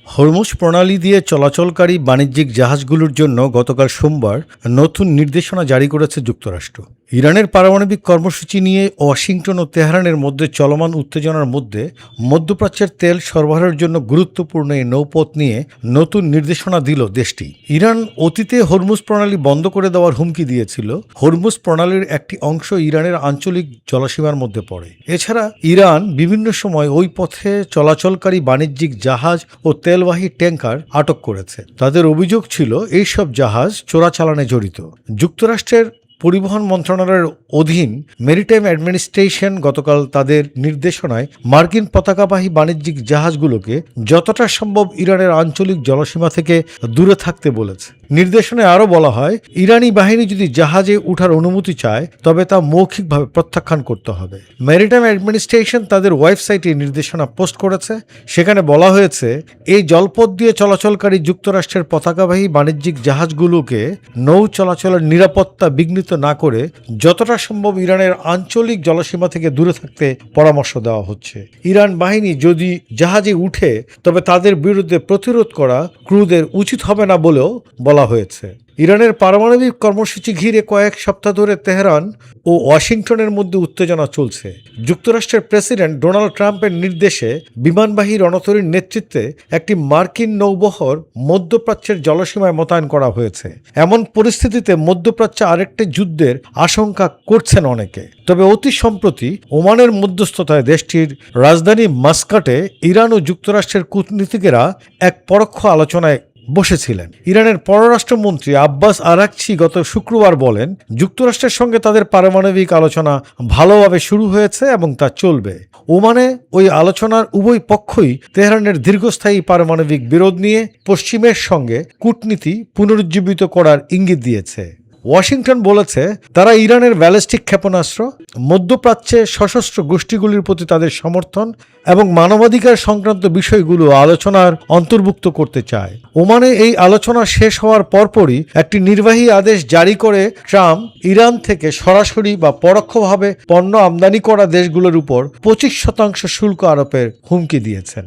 Hormuz প্রণালী দিয়ে চলাচলকারী বাণিজ্যিক জাহাজগুলোর জন্য গতকাল সোমবার নতুন নির্দেশনা জারি করেছে যুক্তরাষ্ট্র। ইরানের পারমাণবিক কর্মসূচি নিয়ে ওয়াশিংটন ও তেহরানের মধ্যে চলমান উত্তেজনার মধ্যে মধ্যপ্রাচ্যের তেল সরবরাহের জন্য গুরুত্বপূর্ণ এই নৌপথ নিয়ে নতুন নির্দেশনা দিল দেশটি। ইরান অতীতে হরমুজ প্রণালী বন্ধ করে দেওয়ার হুমকি দিয়েছিল। হরমুজ প্রণালীর একটি অংশ ইরানের আঞ্চলিক জলসীমার মধ্যে পড়ে। এছাড়া ইরান বিভিন্ন সময় ওই পথে চলাচলকারী বাণিজ্যিক জাহাজ ও তেলবাহী ট্যাঙ্কার আটক করেছে। তাদের অভিযোগ ছিল এইসব জাহাজ চোরাচালানে জড়িত। যুক্তরাষ্ট্রের পরিবহন মন্ত্রণালয়ের অধীন মেরিটাইম অ্যাডমিনিস্ট্রেশন গতকাল তাদের নির্দেশনায় মার্কিন পতাকাবাহী বাণিজ্যিক জাহাজগুলোকে যতটা সম্ভব ইরানের আঞ্চলিক জলসীমা থেকে দূরে থাকতে বলেছে। নির্দেশনায় আরও বলা হয়, ইরানি বাহিনী যদি জাহাজে ওঠার অনুমতি চায় তবে তা মৌখিকভাবে প্রত্যাখ্যান করতে হবে। মেরিটাইম অ্যাডমিনিস্ট্রেশন তাদের ওয়েবসাইটে নির্দেশনা পোস্ট করেছে। সেখানে বলা হয়েছে, এই জলপথ দিয়ে চলাচলকারী যুক্তরাষ্ট্রের পতাকাবাহী বাণিজ্যিক জাহাজগুলোকে নৌ চলাচলের নিরাপত্তা বিঘ্নিত না করে যতটা সম্ভব ইরানের আঞ্চলিক জলসীমা থেকে দূরে থাকতে পরামর্শ দেওয়া হচ্ছে। ইরান বাহিনী যদি জাহাজে উঠে তবে তাদের বিরুদ্ধে প্রতিরোধ করা ক্রুদের উচিত হবে না বলেও বলা হয়েছে। ইরানের পারমাণবিক কর্মসূচি ঘিরে কয়েক সপ্তাহ ধরে তেহরান ও ওয়াশিংটনের মধ্যে উত্তেজনা চলছে। যুক্তরাষ্ট্রের প্রেসিডেন্ট ডোনাল্ড ট্রাম্পের নির্দেশে বিমানবাহী রণতরীর নেতৃত্বে একটি মার্কিন নৌবহর মধ্যপ্রাচ্যের জলসীমায় মোতায়েন করা হয়েছে। এমন পরিস্থিতিতে মধ্যপ্রাচ্যে আরেকটি যুদ্ধের আশঙ্কা করছেন অনেকে। তবে অতি সম্প্রতি ওমানের মধ্যস্থতায় দেশটির রাজধানী মাস্কাটে ইরান ও যুক্তরাষ্ট্রের কূটনীতিকেরা এক পরোক্ষ আলোচনায় বসেছিলেন। ইরানের পররাষ্ট্রমন্ত্রী আব্বাস আরাকচি গত শুক্রবার বলেন, যুক্তরাষ্ট্রের সঙ্গে তাদের পারমাণবিক আলোচনা ভালোভাবে শুরু হয়েছে এবং তা চলবে। ওমানে ওই আলোচনার উভয় পক্ষই তেহরানের দীর্ঘস্থায়ী পারমাণবিক বিরোধ নিয়ে পশ্চিমের সঙ্গে কূটনীতি পুনরুজ্জীবিত করার ইঙ্গিত দিয়েছে। ওয়াশিংটন বলেছে, তারা ইরানের ব্যালিস্টিক ক্ষেপণাস্ত্র, মধ্যপ্রাচ্যে সশস্ত্র গোষ্ঠীগুলির প্রতি তাদের সমর্থন এবং মানবাধিকার সংক্রান্ত বিষয়গুলো আলোচনার অন্তর্ভুক্ত করতে চায়। ওমানে এই আলোচনা শেষ হওয়ার পরপরই একটি নির্বাহী আদেশ জারি করে ট্রাম্প ইরান থেকে সরাসরি বা পরোক্ষভাবে পণ্য আমদানি করা দেশগুলোর উপর 25% শুল্ক আরোপের হুমকি দিয়েছেন।